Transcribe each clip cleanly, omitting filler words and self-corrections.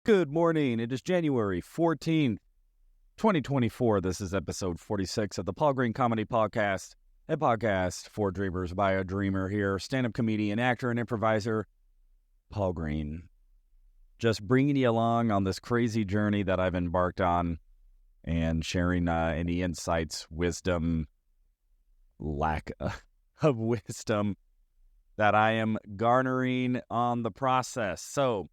Good morning. It is January 14th, 2024. This is episode 46 of the Paul Green Comedy PaulCast, a podcast for dreamers by a dreamer here, stand-up comedian, actor, and improviser, Paul Green. Just bringing you along on this crazy journey that I've embarked on and sharing any insights, wisdom, lack of wisdom that I am garnering on the process. So,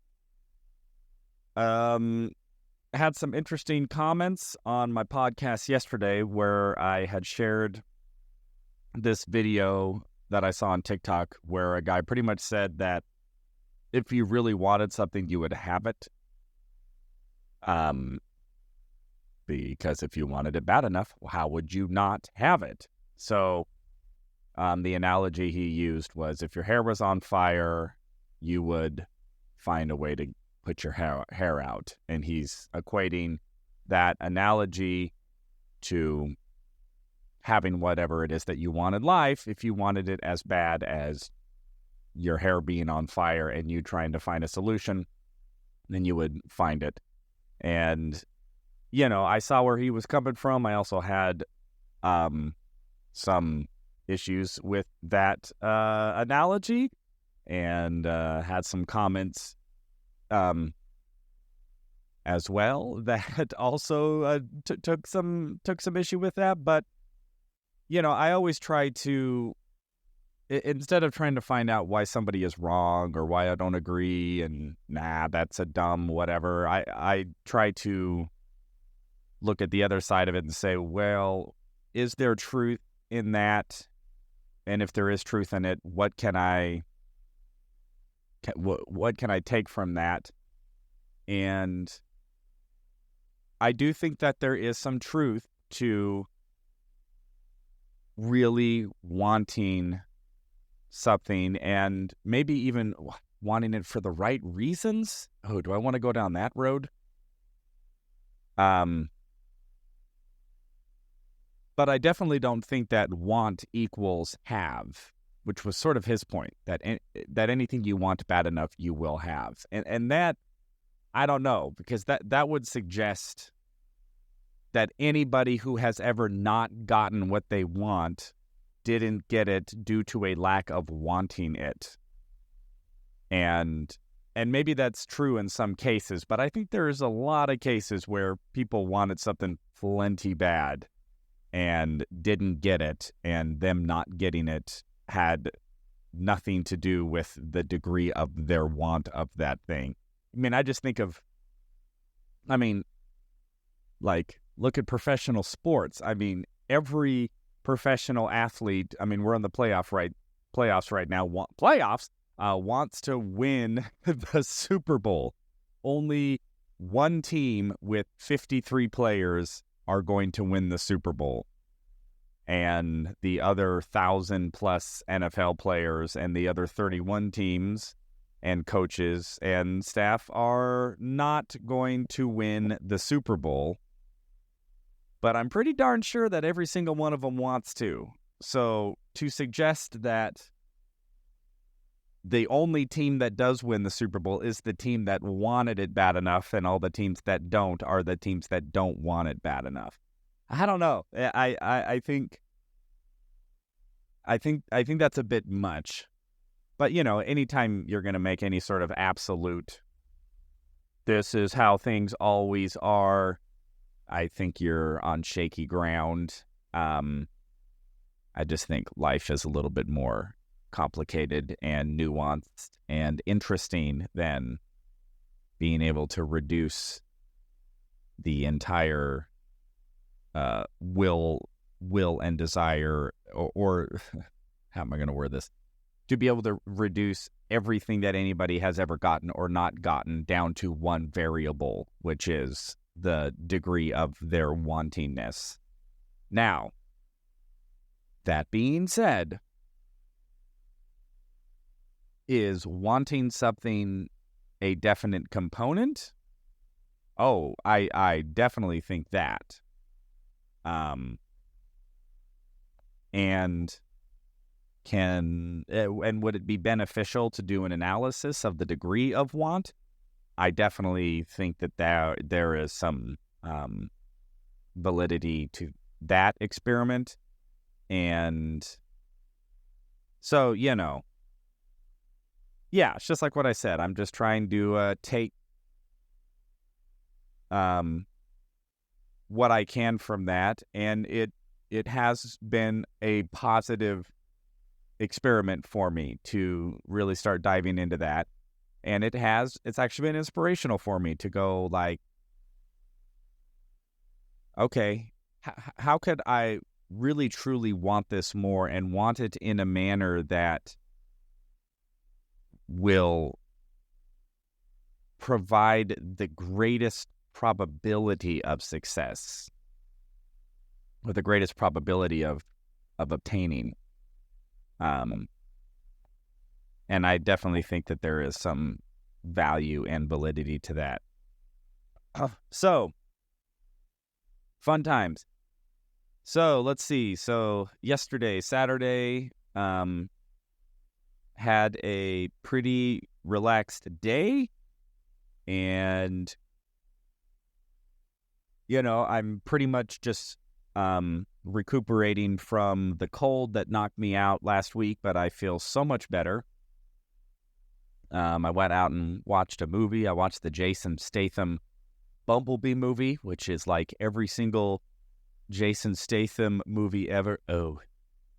had some interesting comments on my podcast yesterday where I had shared this video that I saw on TikTok where a guy pretty much said that if you really wanted something, you would have it. Because if you wanted it bad enough, how would you not have it? So, the analogy he used was if your hair was on fire, you would find a way to put your hair out. And he's equating that analogy to having whatever it is that you want in life. If you wanted it as bad as your hair being on fire and you trying to find a solution, then you would find it. And, you know, I saw where he was coming from. I also had some issues with that analogy and had some comments as well that also took some issue with that. But, you know, I always try to, instead of trying to find out why somebody is wrong or why I don't agree and that's a dumb whatever, I try to look at the other side of it and say, well, is there truth in that? And if there is truth in it, what can I take from that? And I do think that there is some truth to really wanting something and maybe even wanting it for the right reasons. Oh, do I want to go down that road? But I definitely don't think that want equals have, which was sort of his point, that anything you want bad enough, you will have. And that, I don't know, because that would suggest that anybody who has ever not gotten what they want didn't get it due to a lack of wanting it. And maybe that's true in some cases, but I think there's a lot of cases where people wanted something plenty bad and didn't get it, and them not getting it had nothing to do with the degree of their want of that thing. I mean, I just think of, look at professional sports. I mean, every professional athlete, we're in the playoffs right now, wants to win the Super Bowl. Only one team with 53 players are going to win the Super Bowl. And the other 1,000 plus NFL players and the other 31 teams and coaches and staff are not going to win the Super Bowl. But I'm pretty darn sure that every single one of them wants to. So to suggest that the only team that does win the Super Bowl is the team that wanted it bad enough, and all the teams that don't are the teams that don't want it bad enough. I don't know. I think that's a bit much. But, you know, anytime you're going to make any sort of absolute, this is how things always are, I think you're on shaky ground. I just think life is a little bit more complicated and nuanced and interesting than being able to reduce the entire will and desire, or how am I going to word this? To be able to reduce everything that anybody has ever gotten or not gotten down to one variable, which is the degree of their wantingness. Now, that being said, is wanting something a definite component? Oh, I definitely think that. And would it be beneficial to do an analysis of the degree of want? I definitely think that there is some validity to that experiment. And so, yeah, it's just like what I said. I'm just trying to take what I can from that, and it has been a positive experiment for me to really start diving into that. And it's actually been inspirational for me to go like, okay, how could I really truly want this more and want it in a manner that will provide the greatest probability of success, or the greatest probability of obtaining. And I definitely think that there is some value and validity to that. So, fun times. So, let's see. So, yesterday, Saturday, had a pretty relaxed day. And, I'm pretty much just recuperating from the cold that knocked me out last week, but I feel so much better. I went out and watched a movie. I watched the Jason Statham Bumblebee movie, which is like every single Jason Statham movie ever. Oh,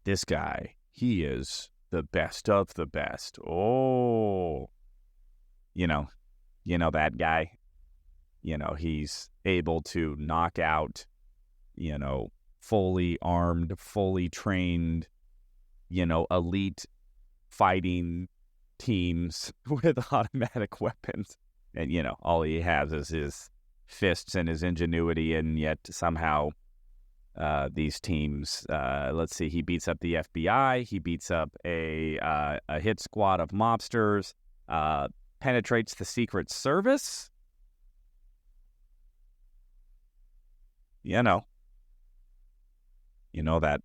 this guy, he is the best of the best. Oh, you know that guy. He's able to knock out, fully armed, fully trained, elite fighting teams with automatic weapons. And, all he has is his fists and his ingenuity, and yet somehow these teams, let's see, he beats up the FBI, he beats up a hit squad of mobsters, penetrates the Secret Service. That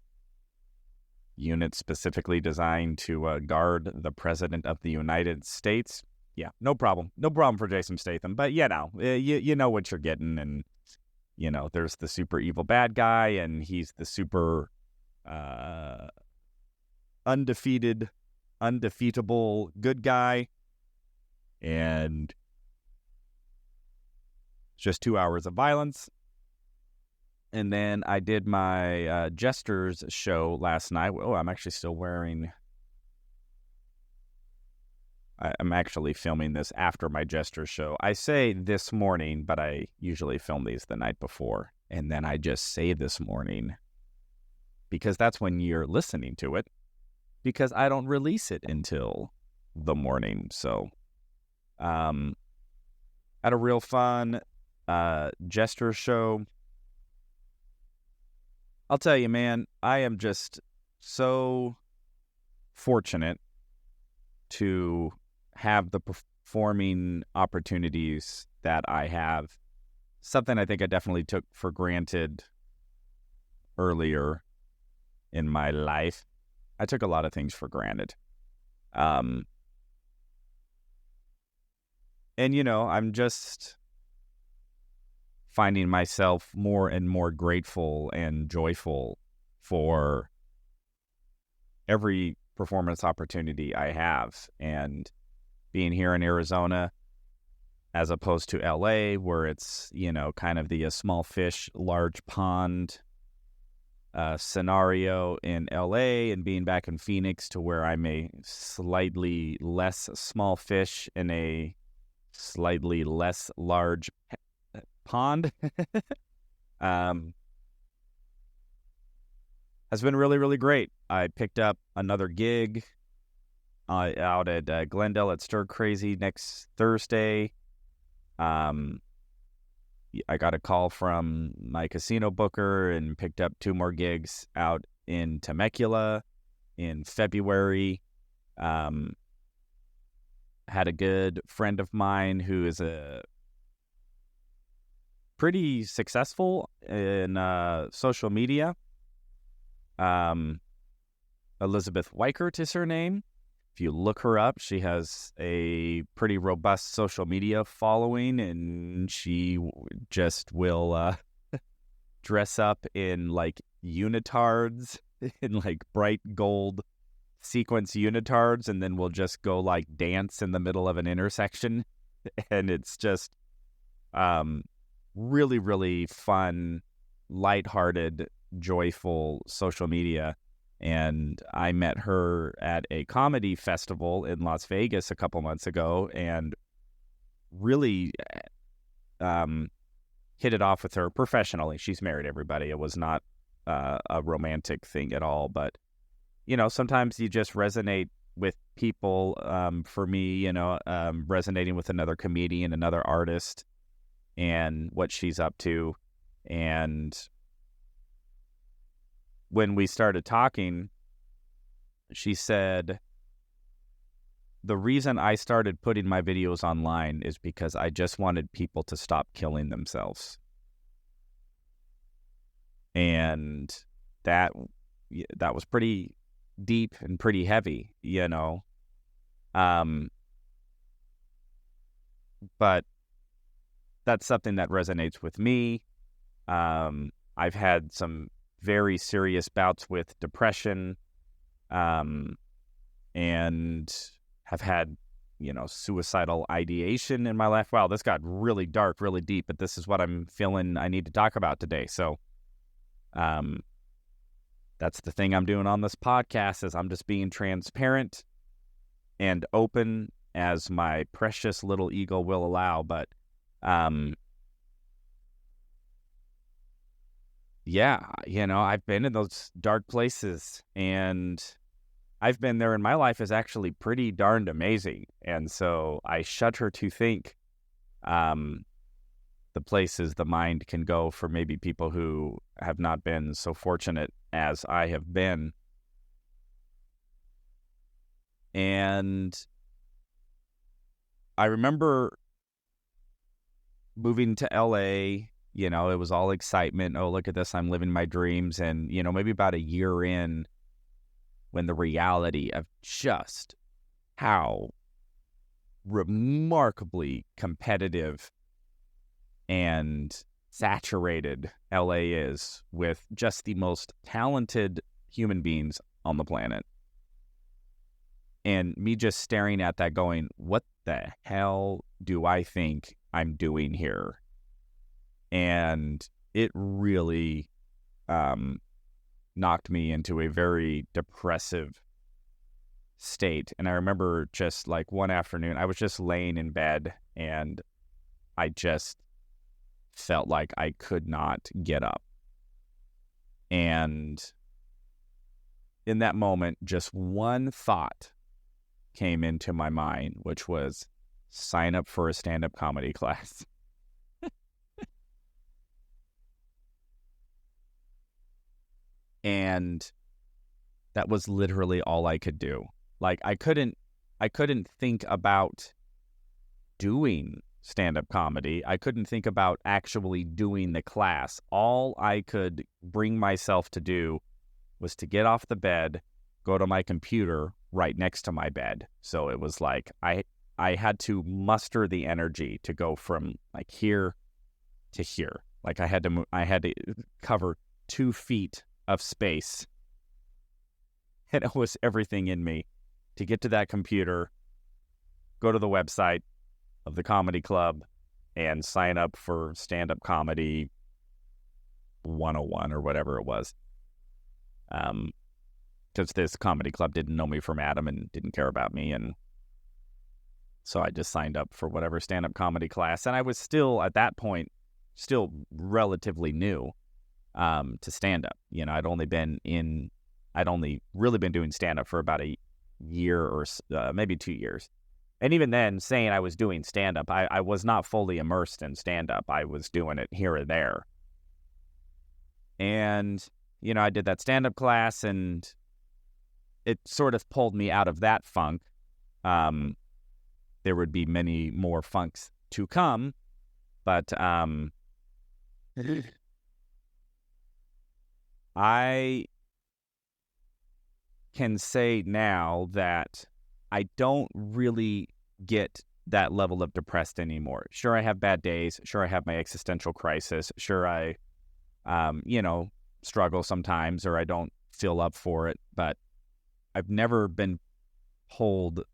unit specifically designed to guard the President of the United States. Yeah, no problem. No problem for Jason Statham. But, you know what you're getting. And, there's the super evil bad guy, and he's the super undefeatable good guy. And just 2 hours of violence. And then I did my Jesters show last night. Oh, I'm actually still wearing... I'm actually filming this after my Jesters show. I say this morning, but I usually film these the night before. And then I just say this morning, because that's when you're listening to it, because I don't release it until the morning. So, had a real fun Jesters show. I'll tell you, man, I am just so fortunate to have the performing opportunities that I have. Something I think I definitely took for granted earlier in my life. I took a lot of things for granted. And, I'm just finding myself more and more grateful and joyful for every performance opportunity I have. And being here in Arizona, as opposed to LA, where it's, kind of the small fish, large pond scenario in LA, and being back in Phoenix, to where I'm a slightly less small fish in a slightly less large pond. Has been really, really great. I picked up another gig out at Glendale at Stir Crazy next Thursday. I got a call from my casino booker and picked up 2 more gigs out in Temecula in February. Had a good friend of mine who is a pretty successful in social media. Elizabeth Weichert is her name. if you look her up, she has a pretty robust social media following, and she just will dress up in like unitards, in like bright gold sequence unitards, and then we'll just go like dance in the middle of an intersection. And it's just really, really fun, lighthearted, joyful social media. And I met her at a comedy festival in Las Vegas a couple months ago, and really hit it off with her professionally. She's married, everybody. It was not a romantic thing at all. But, sometimes you just resonate with people. For me, resonating with another comedian, another artist, and what she's up to. And when we started talking, she said, the reason I started putting my videos online is because I just wanted people to stop killing themselves. And that was pretty deep and pretty heavy, but that's something that resonates with me. I've had some very serious bouts with depression, and have had, suicidal ideation in my life. Wow, this got really dark, really deep, but this is what I'm feeling I need to talk about today. So, that's the thing I'm doing on this podcast, is I'm just being transparent and open as my precious little ego will allow. But, yeah, I've been in those dark places, and I've been there, and my life is actually pretty darned amazing. And so I shudder to think the places the mind can go for maybe people who have not been so fortunate as I have been. And I remember moving to LA, it was all excitement. Oh, look at this, I'm living my dreams. And, maybe about a year in, when the reality of just how remarkably competitive and saturated LA is with just the most talented human beings on the planet. And me just staring at that going, what the hell do I think I'm doing here? And it really knocked me into a very depressive state. And I remember just like one afternoon, I was just laying in bed, and I just felt like I could not get up. And in that moment, just one thought came into my mind, which was sign up for a stand-up comedy class. And that was literally all I could do. Like, I couldn't think about doing stand-up comedy. I couldn't think about actually doing the class. All I could bring myself to do was to get off the bed, go to my computer right next to my bed. So it was like I had to muster the energy to go from like here to here. Like I had to cover 2 feet of space, and it was everything in me to get to that computer, go to the website of the comedy club, and sign up for stand-up comedy 101 or whatever it was. Because this comedy club didn't know me from Adam and didn't care about me, and so I just signed up for whatever stand-up comedy class. And I was still, at that point, still relatively new to stand-up. I'd only really been doing stand-up for about a year or maybe 2 years. And even then, saying I was doing stand-up, I was not fully immersed in stand-up. I was doing it here and there. And, I did that stand-up class, and it sort of pulled me out of that funk. There would be many more funks to come, but I can say now that I don't really get that level of depressed anymore. Sure, I have bad days. Sure, I have my existential crisis. Sure, I, struggle sometimes, or I don't feel up for it. But I've never been pulled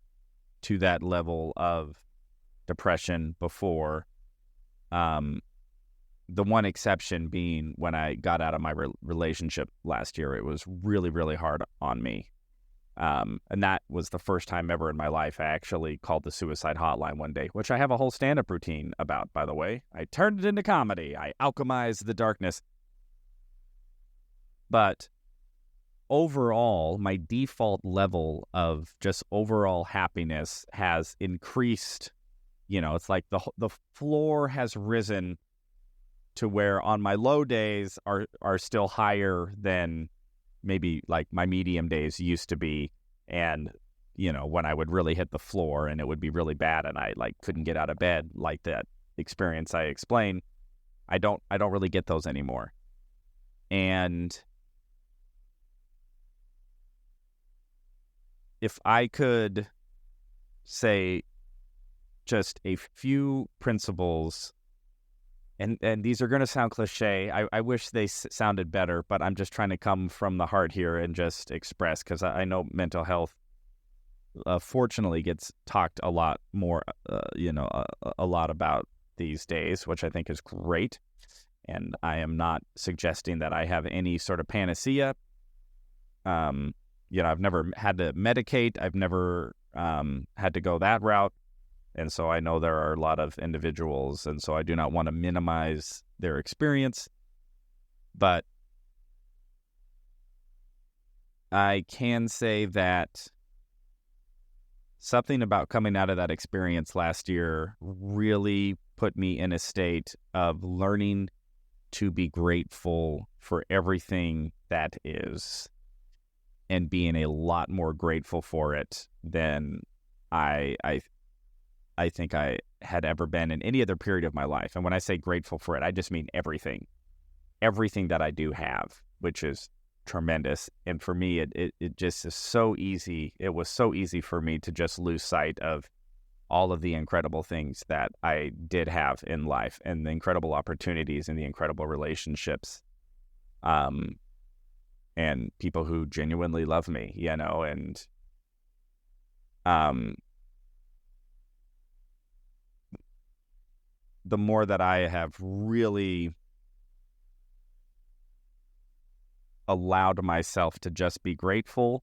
to that level of depression before. The one exception being when I got out of my relationship last year. It was really, really hard on me. And that was the first time ever in my life I actually called the suicide hotline one day, which I have a whole stand-up routine about, by the way. I turned it into comedy. I alchemized the darkness. But overall, my default level of just overall happiness has increased. It's like the floor has risen to where on my low days are still higher than maybe like my medium days used to be. And, when I would really hit the floor and it would be really bad and I like couldn't get out of bed, like that experience I explained, I don't really get those anymore. And if I could say just a few principles, and these are going to sound cliche. I wish they sounded better, but I'm just trying to come from the heart here and just express, because I know mental health, fortunately, gets talked a lot more, a lot about these days, which I think is great. And I am not suggesting that I have any sort of panacea. I've never had to medicate. I've never had to go that route. And so I know there are a lot of individuals, and so I do not want to minimize their experience. But I can say that something about coming out of that experience last year really put me in a state of learning to be grateful for everything that is, and being a lot more grateful for it than I think I had ever been in any other period of my life. And when I say grateful for it, I just mean everything that I do have, which is tremendous. And for me, it just is so easy. It was so easy for me to just lose sight of all of the incredible things that I did have in life, and the incredible opportunities and the incredible relationships, and people who genuinely love me, and the more that I have really allowed myself to just be grateful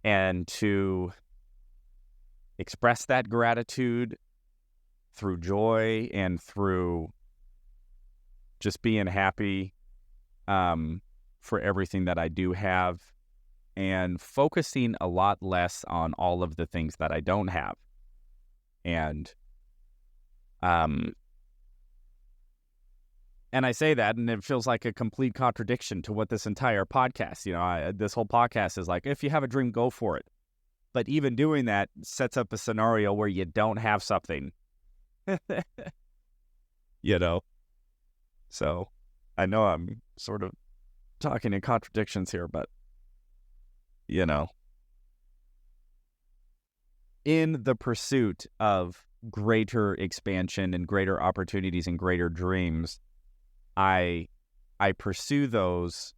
and to express that gratitude through joy and through just being happy for everything that I do have, and focusing a lot less on all of the things that I don't have. And I say that, and it feels like a complete contradiction to what this entire podcast, this whole podcast is like, if you have a dream, go for it. But even doing that sets up a scenario where you don't have something, So I know I'm sort of talking in contradictions here, but, in the pursuit of greater expansion and greater opportunities and greater dreams, I pursue those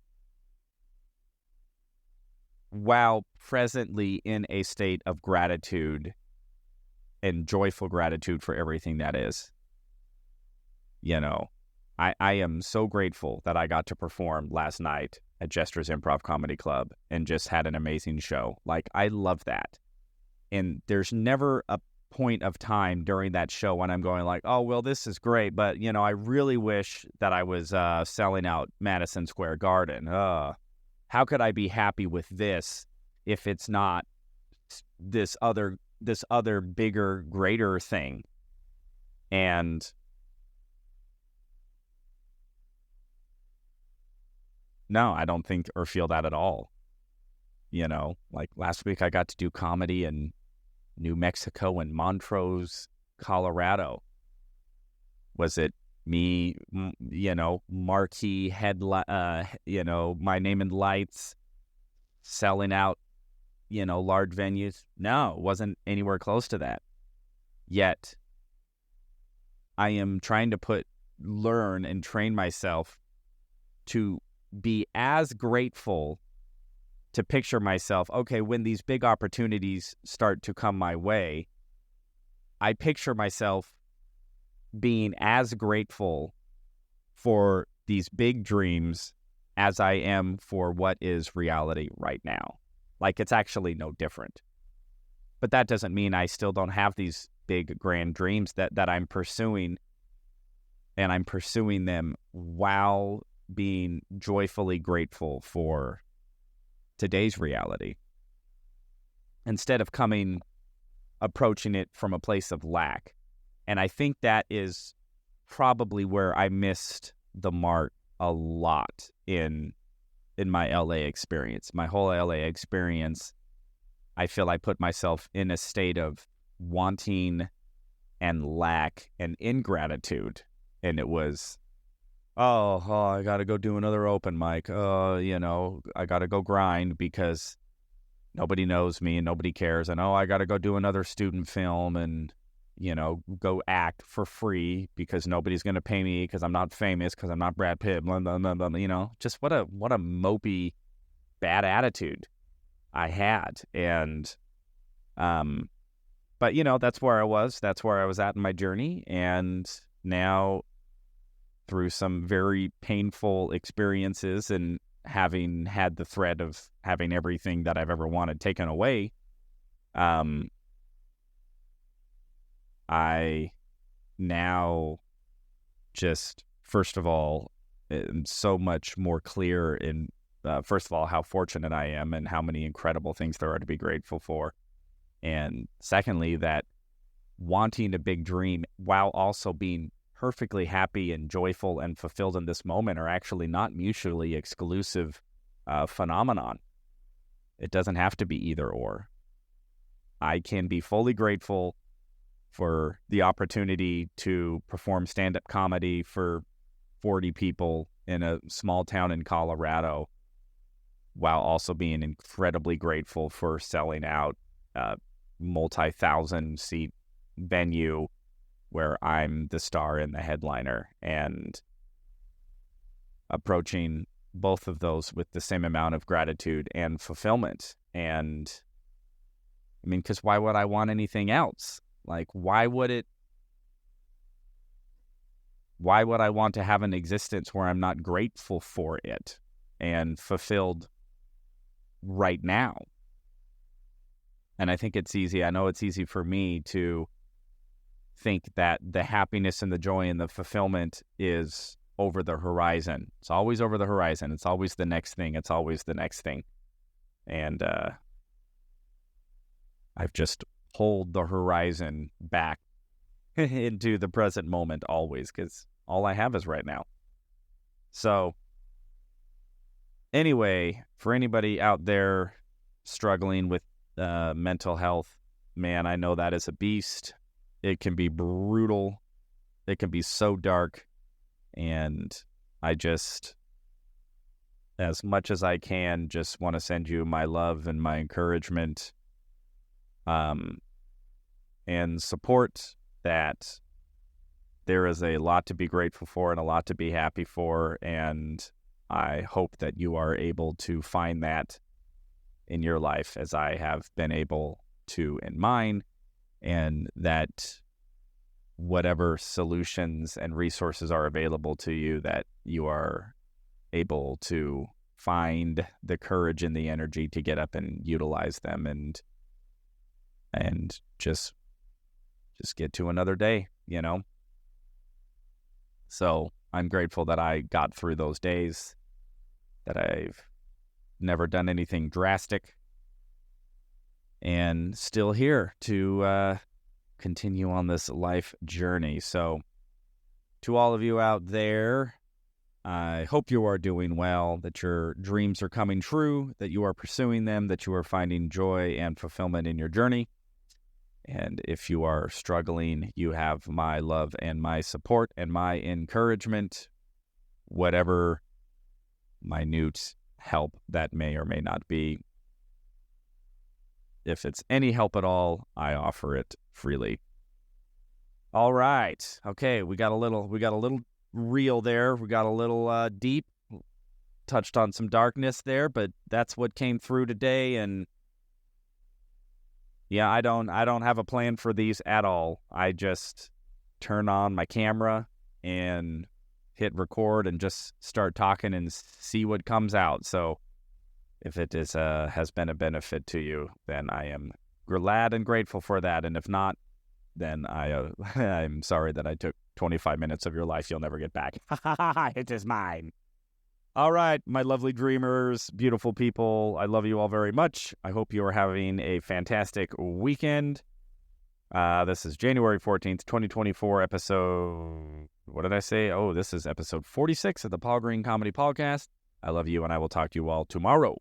while presently in a state of gratitude and joyful gratitude for everything that is. I am so grateful that I got to perform last night at Jester's Improv Comedy Club and just had an amazing show. Like, I love that. And there's never a point of time during that show when I'm going like, oh, well, this is great, but, I really wish that I was selling out Madison Square Garden. How could I be happy with this if it's not this other bigger, greater thing? And no, I don't think or feel that at all. Like last week I got to do comedy in New Mexico and Montrose, Colorado. Was it me, marquee headlight, my name in lights, selling out large venues? No, it wasn't anywhere close to that. Yet I am trying to learn and train myself to be as grateful, to picture myself, okay, when these big opportunities start to come my way, I picture myself being as grateful for these big dreams as I am for what is reality right now. Like, it's actually no different. But that doesn't mean I still don't have these big, grand dreams that I'm pursuing, and I'm pursuing them while being joyfully grateful for today's reality, instead of approaching it from a place of lack. And I think that is probably where I missed the mark a lot in my LA experience. My whole LA experience, I feel I put myself in a state of wanting and lack and ingratitude. And it was, I got to go do another open mic. I got to go grind because nobody knows me and nobody cares. And, I got to go do another student film and, go act for free because nobody's going to pay me because I'm not famous, because I'm not Brad Pitt, blah, blah, blah, blah, just what a mopey, bad attitude I had. And, but, that's where I was. That's where I was at in my journey. And now, through some very painful experiences and having had the threat of having everything that I've ever wanted taken away, I now just, first of all, am so much more clear in, first of all, how fortunate I am and how many incredible things there are to be grateful for. And secondly, that wanting a big dream while also being perfectly happy and joyful and fulfilled in this moment are actually not mutually exclusive phenomenon. It doesn't have to be either or. I can be fully grateful for the opportunity to perform stand-up comedy for 40 people in a small town in Colorado, while also being incredibly grateful for selling out a multi-thousand seat venue where I'm the star and the headliner, and approaching both of those with the same amount of gratitude and fulfillment. And I mean, because why would I want anything else? Like, why would I want to have an existence where I'm not grateful for it and fulfilled right now? And I think it's easy. I know it's easy for me to think that the happiness and the joy and the fulfillment is over the horizon. It's always over the horizon. It's always the next thing. It's always the next thing. And I've just pulled the horizon back into the present moment always, because all I have is right now. So anyway, for anybody out there struggling with mental health, man, I know that is a beast. It can be brutal. It can be so dark. And I just, as much as I can, just want to send you my love and my encouragement and support, that there is a lot to be grateful for and a lot to be happy for. And I hope that you are able to find that in your life as I have been able to in mine, and that whatever solutions and resources are available to you, that you are able to find the courage and the energy to get up and utilize them and just get to another day, So I'm grateful that I got through those days, that I've never done anything drastic, and still here to continue on this life journey. So to all of you out there, I hope you are doing well, that your dreams are coming true, that you are pursuing them, that you are finding joy and fulfillment in your journey. And if you are struggling, you have my love and my support and my encouragement, whatever minute help that may or may not be. if it's any help at all, I offer it freely. All right. Okay, we got a little real there. We got a little deep. Touched on some darkness there, but that's what came through today. And yeah, I don't have a plan for these at all. I just turn on my camera and hit record and just start talking and see what comes out. So if it is has been a benefit to you, then I am glad and grateful for that. And if not, then I'm sorry that I took 25 minutes of your life you'll never get back. It is mine. All right, my lovely dreamers, beautiful people, I love you all very much. I hope you are having a fantastic weekend. This is January 14th, 2024, episode... What did I say? Oh, this is episode 46 of the Paul Green Comedy PaulCast. I love you, and I will talk to you all tomorrow.